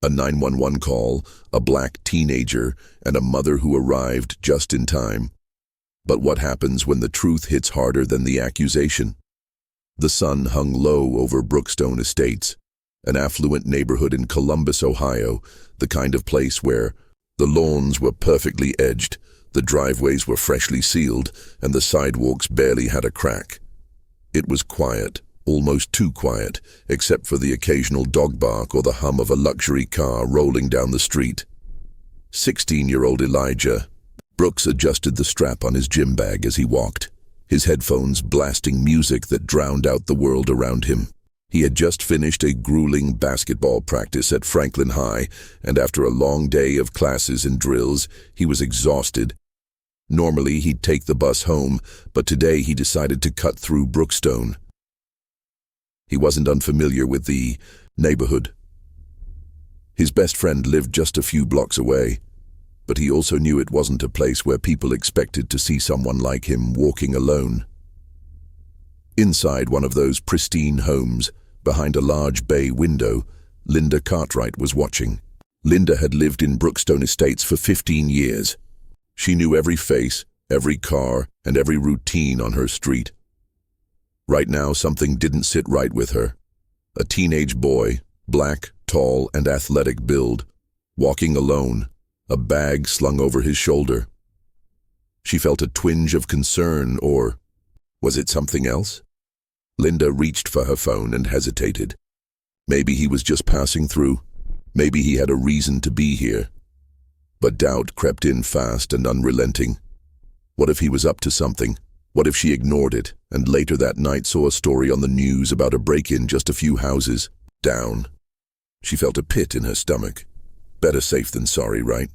A 911 call, a black teenager, and a mother who arrived just in time. But what happens when the truth hits harder than the accusation? The sun hung low over Brookstone Estates, an affluent neighborhood in Columbus, Ohio, the kind of place where the lawns were perfectly edged, the driveways were freshly sealed, and the sidewalks barely had a crack. It was quiet, almost too quiet, except for the occasional dog bark or the hum of a luxury car rolling down the street. 16-year-old Elijah Brooks adjusted the strap on his gym bag as he walked, his headphones blasting music that drowned out the world around him. He had just finished a grueling basketball practice at Franklin High, and after a long day of classes and drills, he was exhausted. Normally, he'd take the bus home, but today he decided to cut through Brookstone. He wasn't unfamiliar with the neighborhood. His best friend lived just a few blocks away, but he also knew it wasn't a place where people expected to see someone like him walking alone. Inside one of those pristine homes, behind a large bay window, Linda Cartwright was watching. Linda had lived in Brookstone Estates for 15 years. She knew every face, every car, and every routine on her street. Right now, something didn't sit right with her. A teenage boy, black, tall, and athletic build, walking alone, a bag slung over his shoulder. She felt a twinge of concern, or was it something else? Linda reached for her phone and hesitated. Maybe he was just passing through. Maybe he had a reason to be here. But doubt crept in fast and unrelenting. What if he was up to something? What if she ignored it, and later that night saw a story on the news about a break-in just a few houses down? She felt a pit in her stomach. Better safe than sorry, right?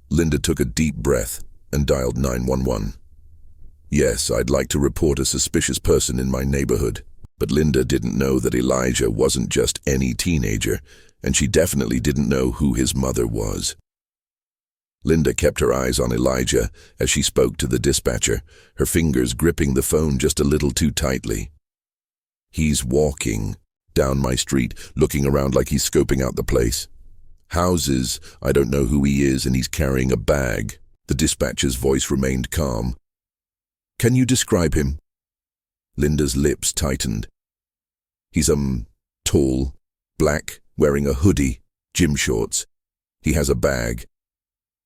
Linda took a deep breath and dialed 911. Yes, I'd like to report a suspicious person in my neighborhood. But Linda didn't know that Elijah wasn't just any teenager, and she definitely didn't know who his mother was. Linda kept her eyes on Elijah as she spoke to the dispatcher, her fingers gripping the phone just a little too tightly. He's walking down my street, looking around like he's scoping out the place. Houses, I don't know who he is, and he's carrying a bag. The dispatcher's voice remained calm. Can you describe him? Linda's lips tightened. He's tall, black, wearing a hoodie, gym shorts. He has a bag.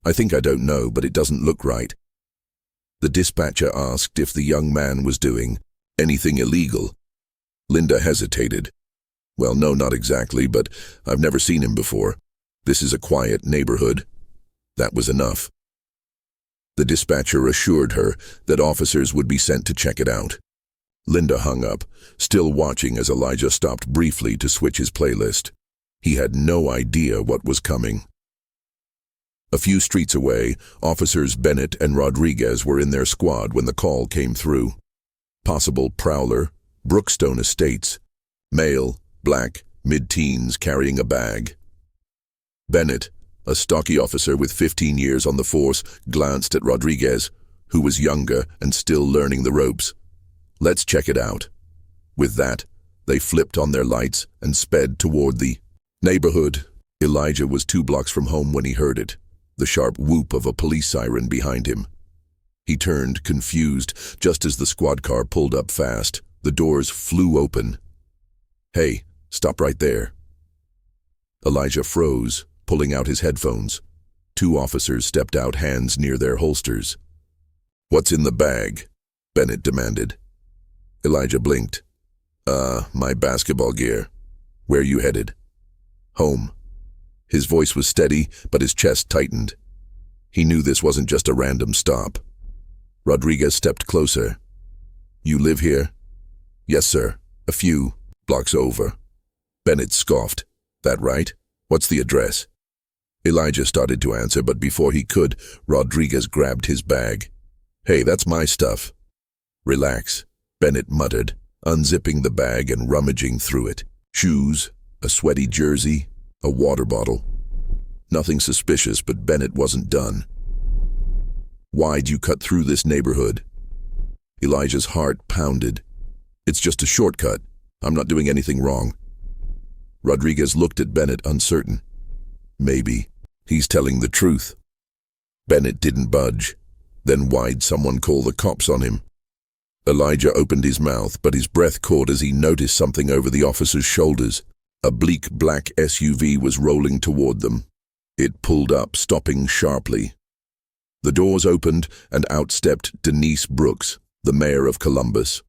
I think I don't know, but it doesn't look right. The dispatcher asked if the young man was doing anything illegal. Linda hesitated. Well, no, not exactly, but I've never seen him before. This is a quiet neighborhood. That was enough. The dispatcher assured her that officers would be sent to check it out. Linda hung up, still watching as Elijah stopped briefly to switch his playlist. He had no idea what was coming. A few streets away, Officers Bennett and Rodriguez were in their squad when the call came through. Possible prowler, Brookstone Estates. Male, black, mid-teens, carrying a bag. Bennett, a stocky officer with 15 years on the force, glanced at Rodriguez, who was younger and still learning the ropes. Let's check it out. With that, they flipped on their lights and sped toward the neighborhood. Elijah was 2 blocks from home when he heard it, the sharp whoop of a police siren behind him. He turned, confused, just as the squad car pulled up fast. The doors flew open. Hey, stop right there. Elijah froze, pulling out his headphones. 2 officers stepped out, hands near their holsters. What's in the bag? Bennett demanded. Elijah blinked. My basketball gear. Where you headed? Home. His voice was steady, but his chest tightened. He knew this wasn't just a random stop. Rodriguez stepped closer. You live here? Yes, sir. A few blocks over. Bennett scoffed. That right? What's the address? Elijah started to answer, but before he could, Rodriguez grabbed his bag. Hey, that's my stuff. Relax, Bennett muttered, unzipping the bag and rummaging through it. Shoes, a sweaty jersey, a water bottle. Nothing suspicious, but Bennett wasn't done. Why'd you cut through this neighborhood? Elijah's heart pounded. It's just a shortcut. I'm not doing anything wrong. Rodriguez looked at Bennett, uncertain. Maybe. He's telling the truth. Bennett didn't budge. Then why'd someone call the cops on him? Elijah opened his mouth, but his breath caught as he noticed something over the officer's shoulders. A bleak black SUV was rolling toward them. It pulled up, stopping sharply. The doors opened, and out stepped Denise Brooks, the mayor of Columbus.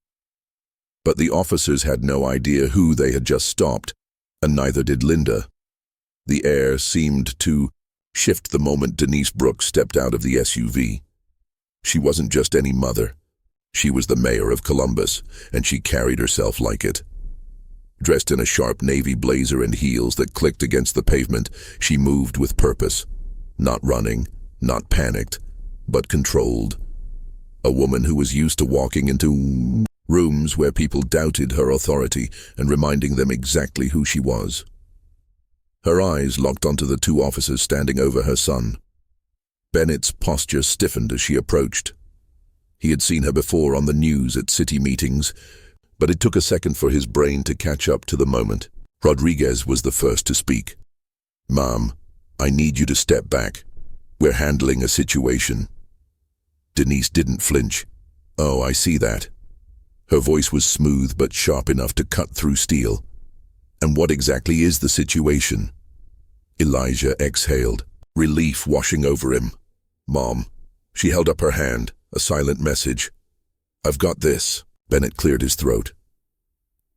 But the officers had no idea who they had just stopped, and neither did Linda. The air seemed to shift the moment Denise Brooks stepped out of the SUV. She wasn't just any mother. She was the mayor of Columbus, and she carried herself like it. Dressed in a sharp navy blazer and heels that clicked against the pavement, she moved with purpose. Not running, not panicked, but controlled. A woman who was used to walking into rooms where people doubted her authority and reminding them exactly who she was. Her eyes locked onto the two officers standing over her son. Bennett's posture stiffened as she approached. He had seen her before on the news at city meetings, but it took a second for his brain to catch up to the moment. Rodriguez was the first to speak. "Mom, I need you to step back. We're handling a situation." Denise didn't flinch. "Oh, I see that." Her voice was smooth but sharp enough to cut through steel. "And what exactly is the situation?" Elijah exhaled, relief washing over him. "Mom." She held up her hand, a silent message. "I've got this." Bennett cleared his throat.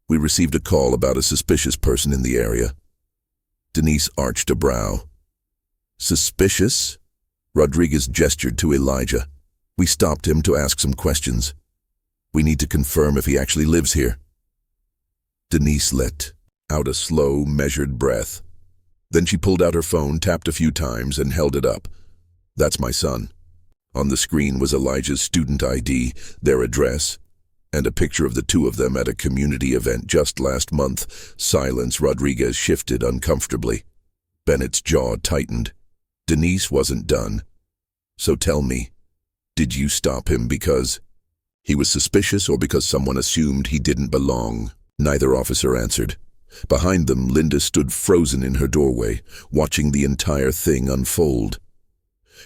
"We received a call about a suspicious person in the area." Denise arched a brow. "Suspicious?" Rodriguez gestured to Elijah. "We stopped him to ask some questions. We need to confirm if he actually lives here." Denise let out a slow, measured breath. Then she pulled out her phone, tapped a few times, and held it up. "That's my son." On the screen was Elijah's student ID, their address, and a picture of the two of them at a community event just last month. Silence. Rodriguez shifted uncomfortably. Bennett's jaw tightened. Denise wasn't done. "So tell me, did you stop him because he was suspicious or because someone assumed he didn't belong?" Neither officer answered. Behind them, Linda stood frozen in her doorway, watching the entire thing unfold.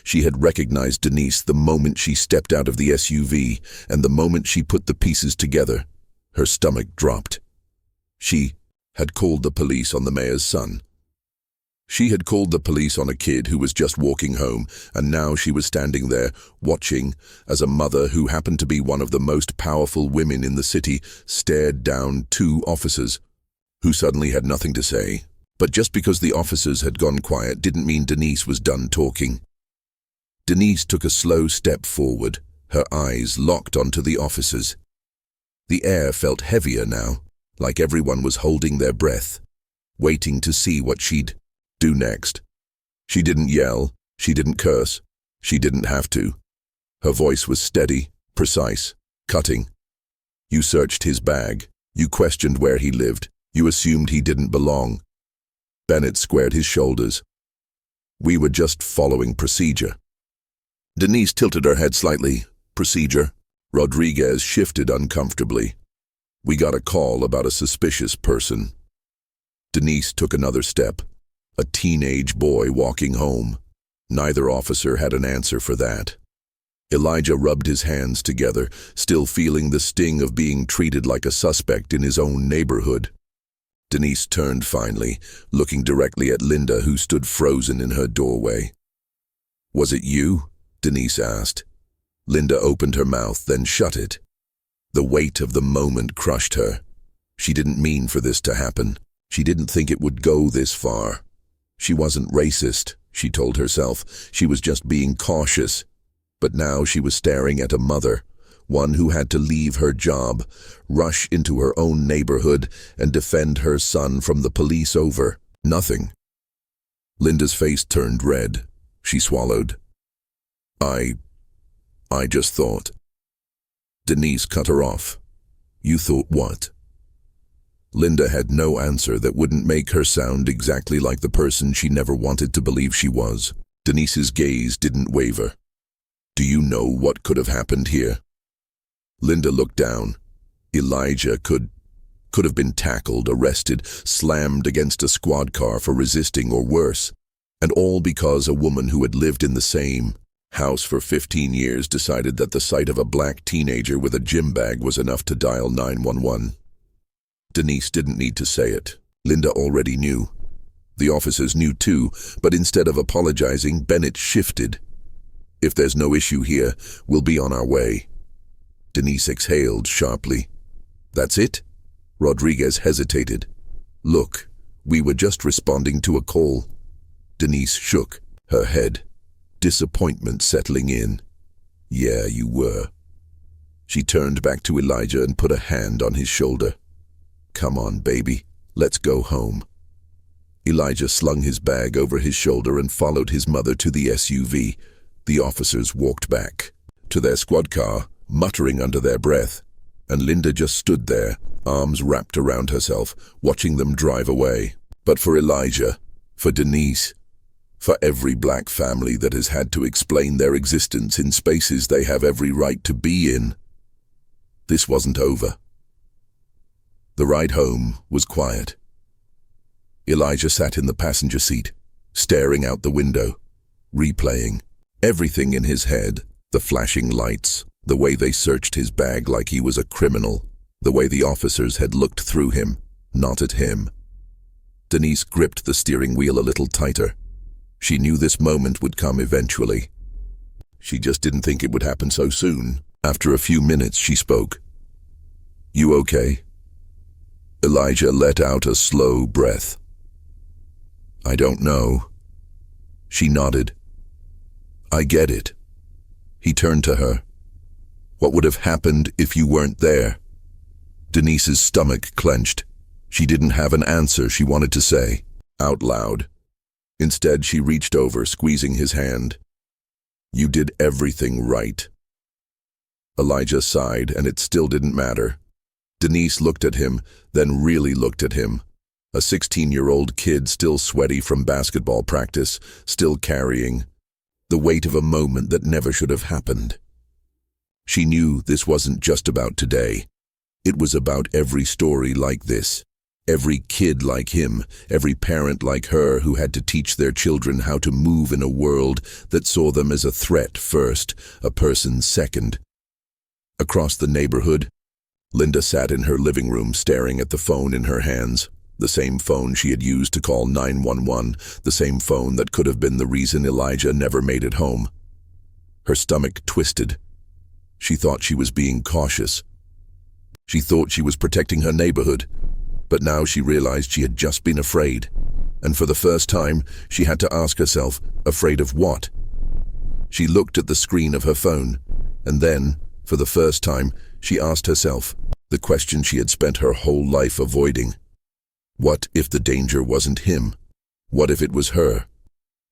She had recognized Denise the moment she stepped out of the SUV, and the moment she put the pieces together, her stomach dropped. She had called the police on the mayor's son. She had called the police on a kid who was just walking home, and now she was standing there, watching, as a mother who happened to be one of the most powerful women in the city stared down two officers who suddenly had nothing to say. But just because the officers had gone quiet didn't mean Denise was done talking. Denise took a slow step forward, her eyes locked onto the officers. The air felt heavier now, like everyone was holding their breath, waiting to see what she'd do next. She didn't yell, she didn't curse, she didn't have to. Her voice was steady, precise, cutting. "You searched his bag, you questioned where he lived, you assumed he didn't belong." Bennett squared his shoulders. "We were just following procedure." Denise tilted her head slightly. "Procedure?" Rodriguez shifted uncomfortably. "We got a call about a suspicious person." Denise took another step. A teenage boy walking home. Neither officer had an answer for that. Elijah rubbed his hands together, still feeling the sting of being treated like a suspect in his own neighborhood. Denise turned finally, looking directly at Linda, who stood frozen in her doorway. "Was it you?" Denise asked. Linda opened her mouth, then shut it. The weight of the moment crushed her. She didn't mean for this to happen. She didn't think it would go this far. She wasn't racist, she told herself. She was just being cautious. But now she was staring at a mother, one who had to leave her job, rush into her own neighborhood, and defend her son from the police over nothing. Linda's face turned red. She swallowed. I just thought." Denise cut her off. "You thought what?" Linda had no answer that wouldn't make her sound exactly like the person she never wanted to believe she was. Denise's gaze didn't waver. "Do you know what could have happened here?" Linda looked down. Elijah could have been tackled, arrested, slammed against a squad car for resisting or worse. And all because a woman who had lived in the same house for 15 years decided that the sight of a black teenager with a gym bag was enough to dial 911. Denise didn't need to say it. Linda already knew. The officers knew too, but instead of apologizing, Bennett shifted. "If there's no issue here, we'll be on our way." Denise exhaled sharply. "That's it?" Rodriguez hesitated. "Look, we were just responding to a call." Denise shook her head, disappointment settling in. "Yeah, you were." She turned back to Elijah and put a hand on his shoulder. "Come on, baby, let's go home." Elijah slung his bag over his shoulder and followed his mother to the SUV. The officers walked back to their squad car, muttering under their breath, and Linda just stood there, arms wrapped around herself, watching them drive away. But for Elijah, for Denise, for every black family that has had to explain their existence in spaces they have every right to be in, this wasn't over. The ride home was quiet. Elijah sat in the passenger seat, staring out the window, replaying everything in his head, the flashing lights, the way they searched his bag like he was a criminal, the way the officers had looked through him, not at him. Denise gripped the steering wheel a little tighter. She knew this moment would come eventually. She just didn't think it would happen so soon. After a few minutes, she spoke. "You okay?" Elijah let out a slow breath. "I don't know." She nodded. "I get it." He turned to her. "What would have happened if you weren't there?" Denise's stomach clenched. She didn't have an answer she wanted to say out loud. Instead, she reached over, squeezing his hand. "You did everything right." Elijah sighed, and it still didn't matter. Denise looked at him, then really looked at him. A 16-year-old kid still sweaty from basketball practice, still carrying the weight of a moment that never should have happened. She knew this wasn't just about today. It was about every story like this. Every kid like him, every parent like her who had to teach their children how to move in a world that saw them as a threat first, a person second. Across the neighborhood, Linda sat in her living room staring at the phone in her hands. The same phone she had used to call 911, the same phone that could have been the reason Elijah never made it home. Her stomach twisted. She thought she was being cautious. She thought she was protecting her neighborhood, but now she realized she had just been afraid. And for the first time, she had to ask herself, afraid of what? She looked at the screen of her phone, and then, for the first time, she asked herself the question she had spent her whole life avoiding. What if the danger wasn't him? What if it was her?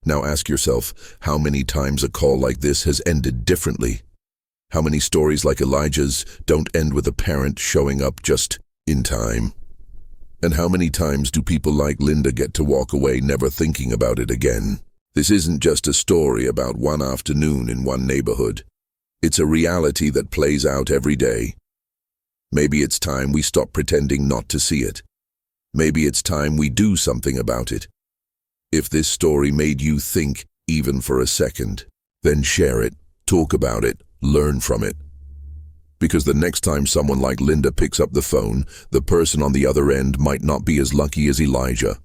Now ask yourself how many times a call like this has ended differently. How many stories like Elijah's don't end with a parent showing up just in time? And how many times do people like Linda get to walk away never thinking about it again? This isn't just a story about one afternoon in one neighborhood. It's a reality that plays out every day. Maybe it's time we stop pretending not to see it. Maybe it's time we do something about it. If this story made you think, even for a second, then share it, talk about it, learn from it. Because the next time someone like Linda picks up the phone, the person on the other end might not be as lucky as Elijah.